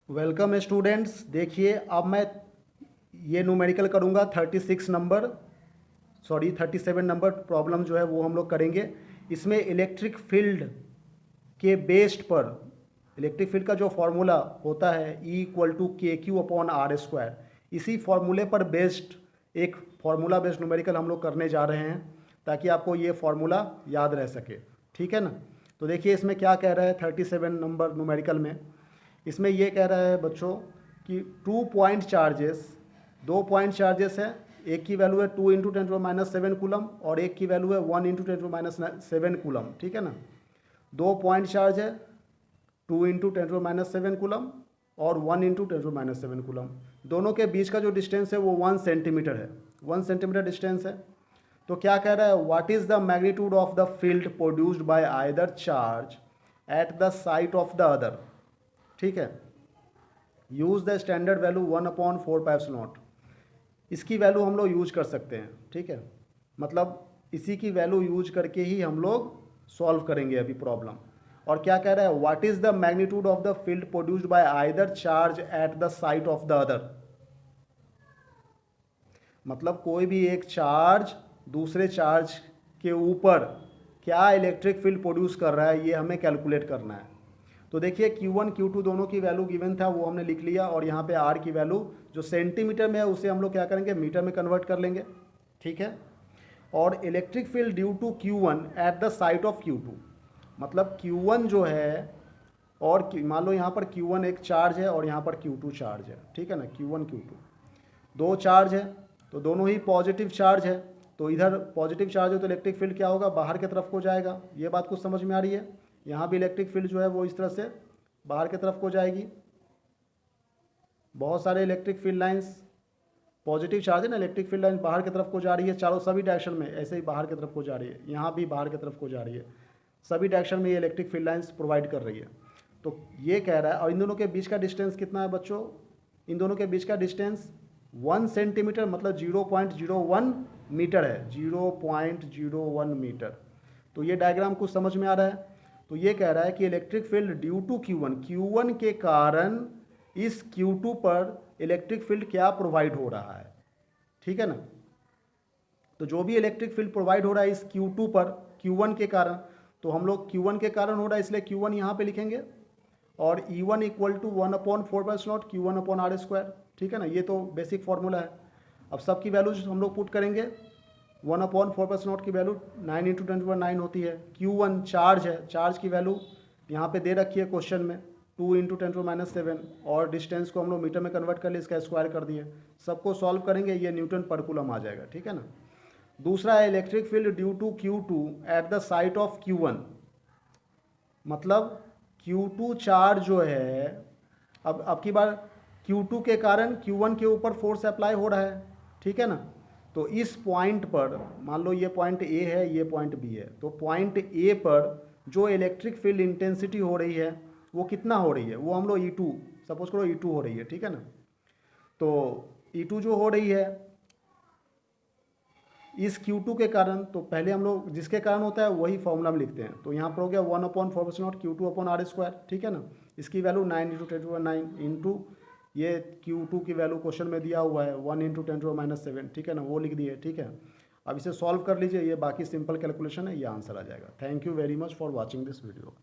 Welcome students. देखिए अब मैं ये न्यूमेरिकल करूँगा 37 नंबर प्रॉब्लम जो है वो हम लोग करेंगे। इसमें इलेक्ट्रिक फील्ड के बेस्ड पर इलेक्ट्रिक फील्ड का जो फॉर्मूला होता है E = KQ/R², इसी फॉर्मूले पर बेस्ड एक फार्मूला बेस्ड न्यूमेरिकल हम लोग करने जा रहे हैं ताकि आपको ये फार्मूला याद रह सके। ठीक है ना। तो देखिए इसमें क्या कह रहा है 37 नंबर न्यूमेरिकल में। इसमें ये कह रहा है बच्चों कि 2 पॉइंट चार्जेस हैं। एक की वैल्यू है 2 × 10⁻7 कूलम और एक की वैल्यू है 1 × 10⁻7 कूलम। ठीक है ना। 2 पॉइंट चार्ज है 2 × 10⁻7 कूलम और 1 × 10⁻7 कूलम। दोनों के बीच का जो डिस्टेंस है वो 1 सेंटीमीटर है। 1 सेंटीमीटर डिस्टेंस है। तो क्या कह रहा है, what is the magnitude of the field produced by either charge at the site of the other. ठीक है। Use the standard value 1/4πε0। इसकी वैल्यू हम लोग यूज कर सकते हैं। ठीक है, मतलब इसी की वैल्यू यूज करके ही हम लोग सॉल्व करेंगे अभी प्रॉब्लम। और क्या कह रहा है, what is the magnitude of the field produced by either charge at the site of the other. मतलब कोई भी एक चार्ज दूसरे चार्ज के ऊपर क्या इलेक्ट्रिक फील्ड प्रोड्यूस कर रहा है, ये हमें कैलकुलेट करना है। तो देखिए Q1 Q2 दोनों की वैल्यू गिवन था, वो हमने लिख लिया। और यहाँ पे R की वैल्यू जो सेंटीमीटर में है उसे हम लोग क्या करेंगे, मीटर में कन्वर्ट कर लेंगे। ठीक है। और electric field due to Q1 at the site of Q2, मतलब Q1 जो है, और मान लो यहाँ पर Q1 एक चार्ज है और यहाँ पर Q2 चार्ज है। ठीक है ना। Q1 Q2 दो चार्ज है, तो दोनों ही पॉजिटिव चार्ज है। तो इधर पॉजिटिव चार्ज है तो इलेक्ट्रिक फील्ड क्या होगा, बाहर की तरफ को जाएगा। ये बात कुछ समझ में आ रही है। यहाँ भी इलेक्ट्रिक फील्ड जो है वो इस तरह से बाहर की तरफ को जाएगी। बहुत सारे electric field lines positive charge है ना, इलेक्ट्रिक फील्ड लाइन बाहर की तरफ को जा रही है। चारों सभी डायरेक्शन में ऐसे ही बाहर की तरफ को जा रही है। यहाँ भी बाहर की तरफ को जा रही है। सभी डायरेक्शन में ये इलेक्ट्रिक फील्ड लाइंस प्रोवाइड कर रही है। तो ये कह रहा है, और इन दोनों के बीच का डिस्टेंस कितना है बच्चों, इन दोनों के बीच का डिस्टेंस 1 सेंटीमीटर, मतलब 0.01 मीटर है। 0.01 मीटर। तो ये डायग्राम कुछ समझ में आ रहा है। तो ये कह रहा है कि electric field due to Q1 के कारण इस Q2 पर इलेक्ट्रिक फील्ड क्या प्रोवाइड हो रहा है। ठीक है ना। तो जो भी इलेक्ट्रिक फील्ड प्रोवाइड हो रहा है इस Q2 पर Q1 के कारण, तो हम लोग Q1 के कारण हो रहा है इसलिए Q1 यहाँ पे लिखेंगे। और E1 = 1/4πε0 Q1/R²। ठीक है ना। ये तो बेसिक फार्मूला है। अब सबकी वैल्यूज हम लोग पुट करेंगे। 1/4πε0 की वैल्यू 9 × 10⁻9 होती है। Q1 चार्ज है, चार्ज की वैल्यू यहाँ पे दे रखी है क्वेश्चन में 2 × 10⁻7, और डिस्टेंस को हम लोग मीटर में कन्वर्ट कर लिए, इसका स्क्वायर कर दिए। सबको सॉल्व करेंगे, ये न्यूटन पर कूलम आ जाएगा। ठीक है ना। दूसरा है electric field due to Q2 at the site of Q1, मतलब Q2 चार्ज जो है, अब की बार Q2 के कारण Q1 के ऊपर फोर्स अप्लाई हो रहा है। ठीक है ना। तो इस पॉइंट पर मान लो ये पॉइंट A है, ये पॉइंट B है। तो पॉइंट A पर जो इलेक्ट्रिक फील्ड इंटेंसिटी हो रही है वो कितना हो रही है, वो हम लोग E2 सपोज करो, E2 हो रही है। ठीक है ना। तो E2 जो हो रही है इस Q2 के कारण, तो पहले हम लोग जिसके कारण होता है वही फॉर्मूला में लिखते हैं। तो यहाँ पर हो गया 1/4πε0 Q2/R²। ठीक है ना। इसकी वैल्यू 9 × 10⁻9 इंटू ये Q2 की वैल्यू क्वेश्चन में दिया हुआ है 1 × 10⁻7। ठीक है ना, वो लिख दिए। ठीक है। अब इसे सॉल्व कर लीजिए, ये बाकी सिंपल कैलकुलेशन है, ये आंसर आ जाएगा। Thank you very much for watching this video.